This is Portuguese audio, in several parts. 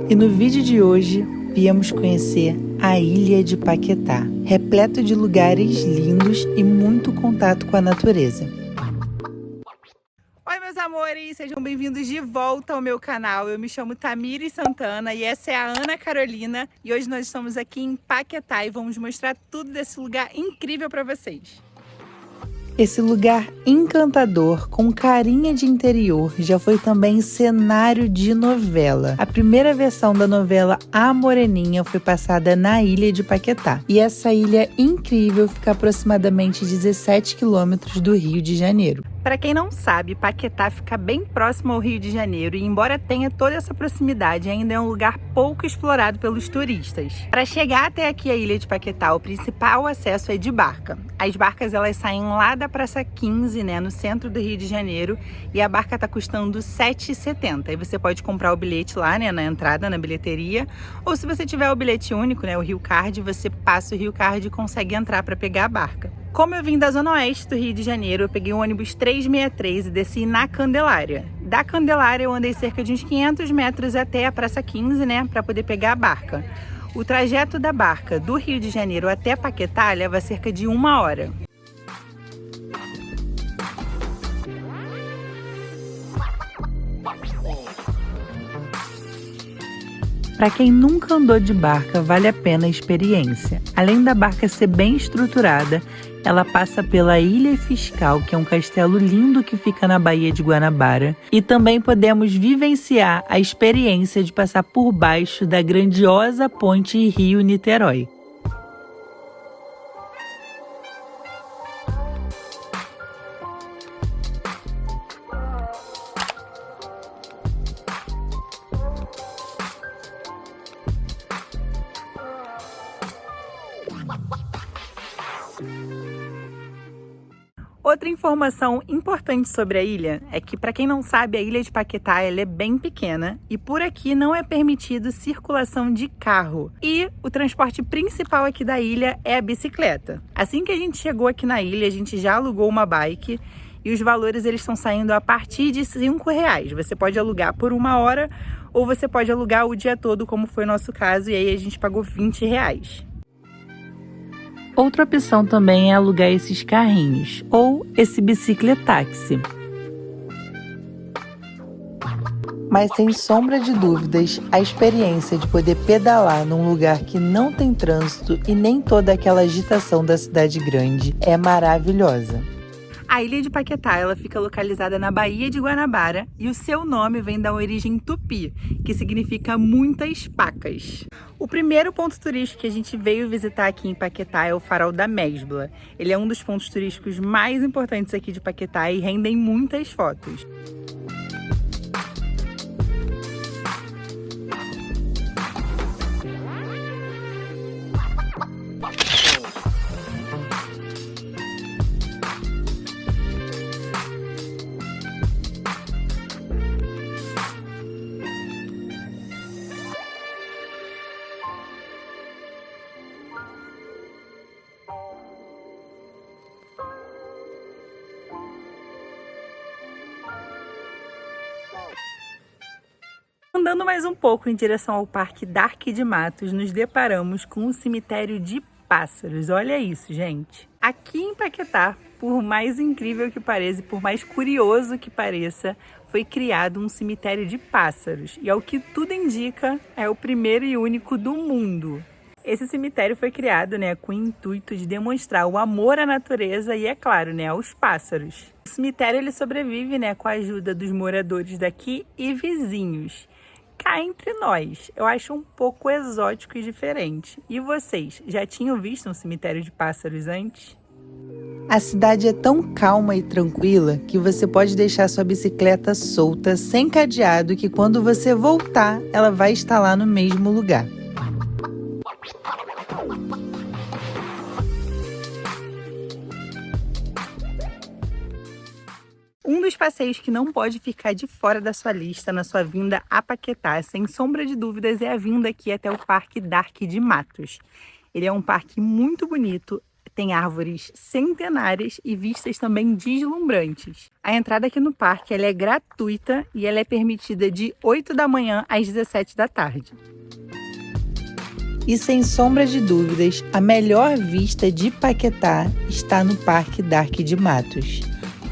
E no vídeo de hoje, viemos conhecer a Ilha de Paquetá, repleto de lugares lindos e muito contato com a natureza. Oi, meus amores, sejam bem-vindos de volta ao meu canal. Eu me chamo Tamires Santana e essa é a Ana Carolina. E hoje nós estamos aqui em Paquetá e vamos mostrar tudo desse lugar incrível para vocês. Esse lugar encantador, com carinha de interior, já foi também cenário de novela. A primeira versão da novela A Moreninha foi passada na Ilha de Paquetá. E essa ilha incrível fica a aproximadamente 17 quilômetros do Rio de Janeiro. Para quem não sabe, Paquetá fica bem próximo ao Rio de Janeiro e, embora tenha toda essa proximidade, ainda é um lugar pouco explorado pelos turistas. Para chegar até aqui a Ilha de Paquetá, o principal acesso é de barca. As barcas elas saem lá da Praça 15, no centro do Rio de Janeiro, e a barca está custando R$ 7,70. Aí você pode comprar o bilhete lá, na entrada, na bilheteria, ou se você tiver o bilhete único, o Rio Card, você passa o Rio Card e consegue entrar para pegar a barca. Como eu vim da zona oeste do Rio de Janeiro, eu peguei o ônibus 363 e desci na Candelária. Da Candelária eu andei cerca de uns 500 metros até a Praça 15, para poder pegar a barca. O trajeto da barca do Rio de Janeiro até Paquetá leva cerca de 1 hora. Para quem nunca andou de barca, vale a pena a experiência. Além da barca ser bem estruturada, ela passa pela Ilha Fiscal, que é um castelo lindo que fica na Baía de Guanabara. E também podemos vivenciar a experiência de passar por baixo da grandiosa ponte Rio-Niterói. Outra informação importante sobre a ilha é que, para quem não sabe, a Ilha de Paquetá ela é bem pequena e por aqui não é permitido circulação de carro. E o transporte principal aqui da ilha é a bicicleta. Assim que a gente chegou aqui na ilha, a gente já alugou uma bike e os valores eles estão saindo a partir de R$ 5,00. Você pode alugar por 1 hora ou você pode alugar o dia todo, como foi o nosso caso, e aí a gente pagou R$ 20,00. Outra opção também é alugar esses carrinhos ou esse bicicletaxi. Mas sem sombra de dúvidas, a experiência de poder pedalar num lugar que não tem trânsito e nem toda aquela agitação da cidade grande é maravilhosa. A Ilha de Paquetá ela fica localizada na Baía de Guanabara e o seu nome vem da origem tupi, que significa muitas pacas. O primeiro ponto turístico que a gente veio visitar aqui em Paquetá é o Farol da Mesbla. Ele é um dos pontos turísticos mais importantes aqui de Paquetá e rendem muitas fotos. Andando mais um pouco em direção ao Parque Dark de Matos, nos deparamos com um cemitério de pássaros. Olha isso, gente! Aqui em Paquetá, por mais incrível que pareça e por mais curioso que pareça, foi criado um cemitério de pássaros. E ao que tudo indica, é o primeiro e único do mundo. Esse cemitério foi criado, com o intuito de demonstrar o amor à natureza e, é claro, aos pássaros. O cemitério ele sobrevive, com a ajuda dos moradores daqui e vizinhos. Cá entre nós, eu acho um pouco exótico e diferente. E vocês, já tinham visto um cemitério de pássaros antes? A cidade é tão calma e tranquila que você pode deixar sua bicicleta solta, sem cadeado, que quando você voltar, ela vai estar lá no mesmo lugar. Um dos passeios que não pode ficar de fora da sua lista na sua vinda a Paquetá, sem sombra de dúvidas, é a vinda aqui até o Parque Dark de Matos. Ele é um parque muito bonito, tem árvores centenárias e vistas também deslumbrantes. A entrada aqui no parque ela é gratuita e ela é permitida de 8 da manhã às 17 da tarde. E sem sombra de dúvidas, a melhor vista de Paquetá está no Parque Dark de Matos.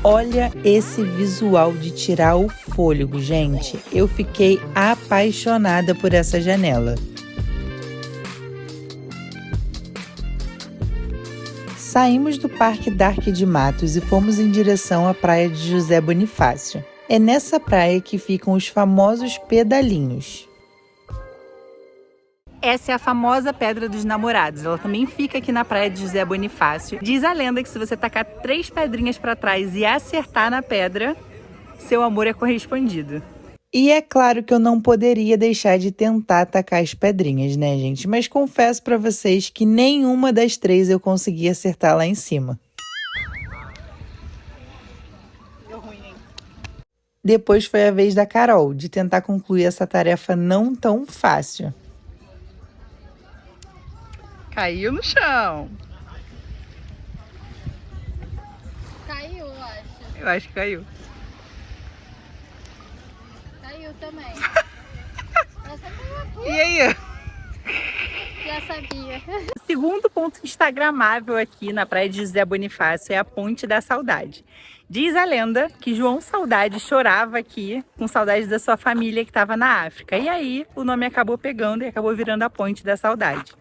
Olha esse visual de tirar o fôlego, gente. Eu fiquei apaixonada por essa janela. Saímos do Parque Dark de Matos e fomos em direção à praia de José Bonifácio. É nessa praia que ficam os famosos pedalinhos. Essa é a famosa Pedra dos Namorados. Ela também fica aqui na praia de José Bonifácio. Diz a lenda que se você tacar 3 pedrinhas para trás e acertar na pedra, seu amor é correspondido. E é claro que eu não poderia deixar de tentar atacar as pedrinhas, né, gente? Mas confesso para vocês que nenhuma das 3 eu consegui acertar lá em cima. Deu ruim, hein? Depois foi a vez da Carol, de tentar concluir essa tarefa não tão fácil. Caiu no chão. Caiu, eu acho. Eu acho que caiu. Caiu também. Essa E aí? já sabia. O segundo ponto instagramável aqui na praia de José Bonifácio é a Ponte da Saudade. Diz a lenda que João Saudade chorava aqui com saudade da sua família que estava na África. E aí o nome acabou pegando e acabou virando a Ponte da Saudade.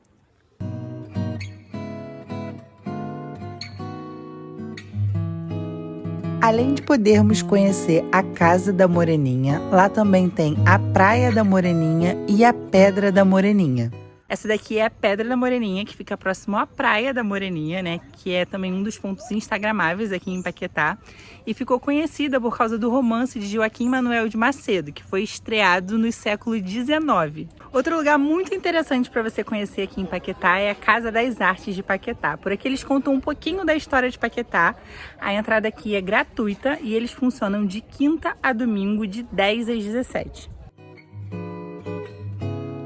Além de podermos conhecer a Casa da Moreninha, lá também tem a Praia da Moreninha e a Pedra da Moreninha. Essa daqui é a Pedra da Moreninha, que fica próximo à Praia da Moreninha, né? Que é também um dos pontos instagramáveis aqui em Paquetá. E ficou conhecida por causa do romance de Joaquim Manuel de Macedo, que foi estreado no século XIX. Outro lugar muito interessante para você conhecer aqui em Paquetá é a Casa das Artes de Paquetá. Por aqui eles contam um pouquinho da história de Paquetá. A entrada aqui é gratuita e eles funcionam de quinta a domingo, de 10 às 17.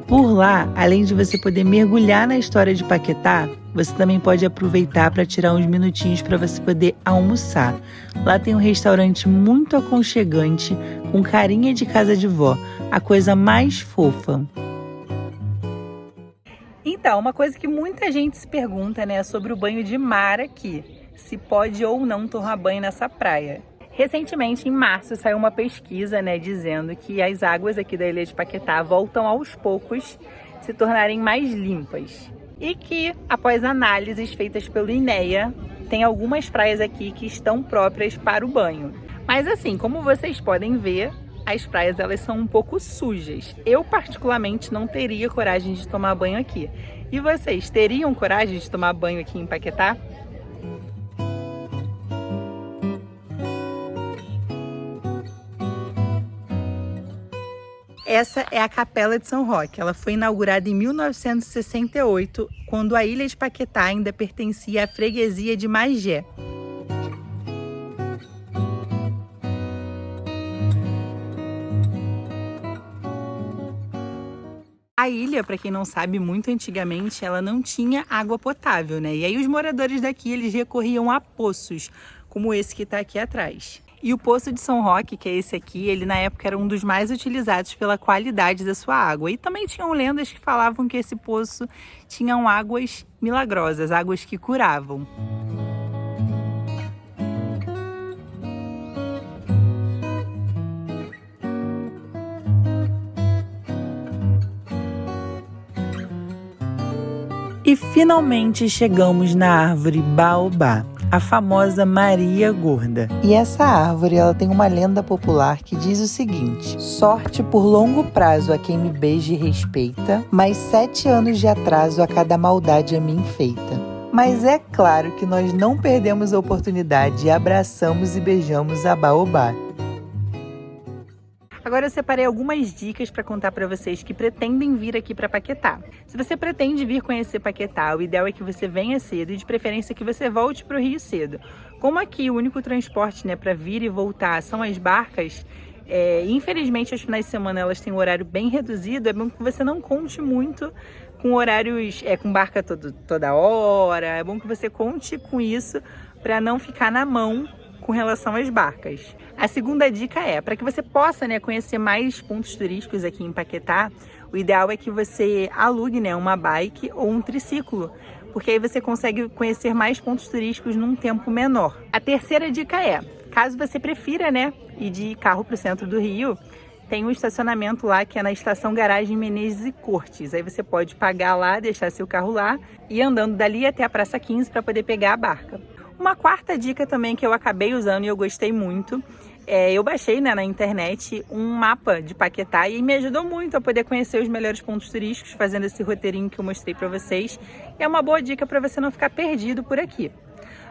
Por lá, além de você poder mergulhar na história de Paquetá, você também pode aproveitar para tirar uns minutinhos para você poder almoçar. Lá tem um restaurante muito aconchegante, com carinha de casa de vó, a coisa mais fofa. Então, uma coisa que muita gente se pergunta, né, é sobre o banho de mar aqui. Se pode ou não tomar banho nessa praia. Recentemente, em março, saiu uma pesquisa, né, dizendo que as águas aqui da Ilha de Paquetá voltam aos poucos se tornarem mais limpas. E que, após análises feitas pelo INEA, tem algumas praias aqui que estão próprias para o banho. Mas assim, como vocês podem ver, as praias elas são um pouco sujas. Eu, particularmente, não teria coragem de tomar banho aqui. E vocês teriam coragem de tomar banho aqui em Paquetá? Essa é a Capela de São Roque. Ela foi inaugurada em 1968, quando a Ilha de Paquetá ainda pertencia à freguesia de Magé. A ilha, para quem não sabe, muito antigamente ela não tinha água potável, né? E aí os moradores daqui eles recorriam a poços, como esse que está aqui atrás. E o Poço de São Roque, que é esse aqui, ele na época era um dos mais utilizados pela qualidade da sua água. E também tinham lendas que falavam que esse poço tinha águas milagrosas, águas que curavam. E finalmente chegamos na árvore Baobá, a famosa Maria Gorda. E essa árvore ela tem uma lenda popular que diz o seguinte: sorte por longo prazo a quem me beija e respeita, mais 7 anos de atraso a cada maldade a mim feita. Mas é claro que nós não perdemos a oportunidade e abraçamos e beijamos a Baobá. Agora eu separei algumas dicas para contar para vocês que pretendem vir aqui para Paquetá. Se você pretende vir conhecer Paquetá, o ideal é que você venha cedo e de preferência que você volte para o Rio cedo. Como aqui o único transporte, né, para vir e voltar são as barcas, Infelizmente, aos finais de semana elas têm um horário bem reduzido. É bom que você não conte muito com horários, com barca toda hora. É bom que você conte com isso para não ficar na mão com relação às barcas. A segunda dica é, para que você possa, conhecer mais pontos turísticos aqui em Paquetá, o ideal é que você alugue, uma bike ou um triciclo, porque aí você consegue conhecer mais pontos turísticos num tempo menor. A terceira dica é, caso você prefira, ir de carro para o centro do Rio, tem um estacionamento lá que é na Estação Garagem Menezes e Cortes. Aí você pode pagar lá, deixar seu carro lá e ir andando dali até a Praça 15 para poder pegar a barca. Uma quarta dica também que eu acabei usando e eu gostei muito, eu baixei na internet um mapa de Paquetá e me ajudou muito a poder conhecer os melhores pontos turísticos, fazendo esse roteirinho que eu mostrei para vocês. É uma boa dica para você não ficar perdido por aqui.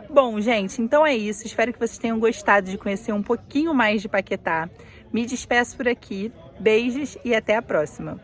Bom, gente, então é isso. Espero que vocês tenham gostado de conhecer um pouquinho mais de Paquetá. Me despeço por aqui. Beijos e até a próxima.